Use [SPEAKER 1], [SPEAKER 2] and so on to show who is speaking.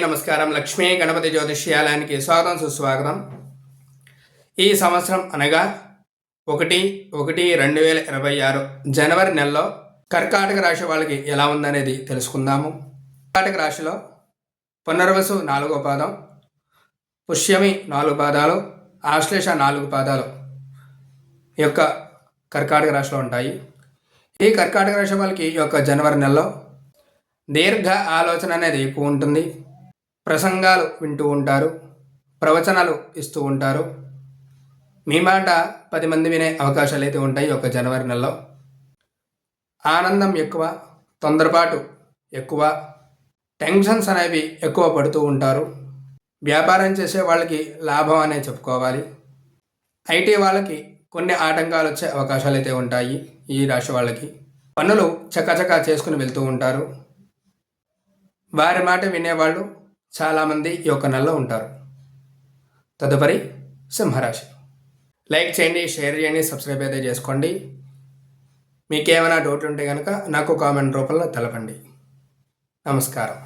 [SPEAKER 1] నమస్కారం. లక్ష్మీ గణపతి జ్యోతిష్యాలయానికి స్వాగతం, సుస్వాగతం. ఈ సంవత్సరం అనగా 1/1/2026 జనవరి నెలలో కర్కాటక రాశి వాళ్ళకి ఎలా ఉందనేది తెలుసుకుందాము. కర్కాటక రాశిలో పునర్వసు 4వ పాదం, పుష్యమి 4 పాదాలు, ఆశ్లేష 4 పాదాలు ఈ యొక్క కర్కాటక రాశిలో ఉంటాయి. ఈ కర్కాటక రాశి వాళ్ళకి ఈ యొక్క జనవరి నెలలో దీర్ఘ ఆలోచన అనేది ఎక్కువ ఉంటుంది. ప్రసంగాలు వింటూ ఉంటారు, ప్రవచనాలు ఇస్తూ ఉంటారు. మీ మాట 10 మంది వినే అవకాశాలు అయితే ఉంటాయి. ఒక జనవరి నెలలో ఆనందం ఎక్కువ, తొందరపాటు ఎక్కువ, టెన్షన్స్ అనేవి ఎక్కువ పడుతూ ఉంటారు. వ్యాపారం చేసే వాళ్ళకి లాభం అనే చెప్పుకోవాలి. ఐటీ వాళ్ళకి కొన్ని ఆటంకాలు వచ్చే అవకాశాలు అయితే ఉంటాయి. ఈ రాశి వాళ్ళకి పనులు చకచకా చేసుకుని వెళ్తూ ఉంటారు. వారి మాట వినేవాళ్ళు చాలామంది ఈ యొక్క నెలలో ఉంటారు. తదుపరి సింహరాశి. లైక్ చేయండి, షేర్ చేయండి, సబ్స్క్రైబ్ అయితే చేసుకోండి. మీకేమైనా డౌట్ ఉంటే కనుక నాకు కామెంట్ రూపంలో తెలపండి. నమస్కారం.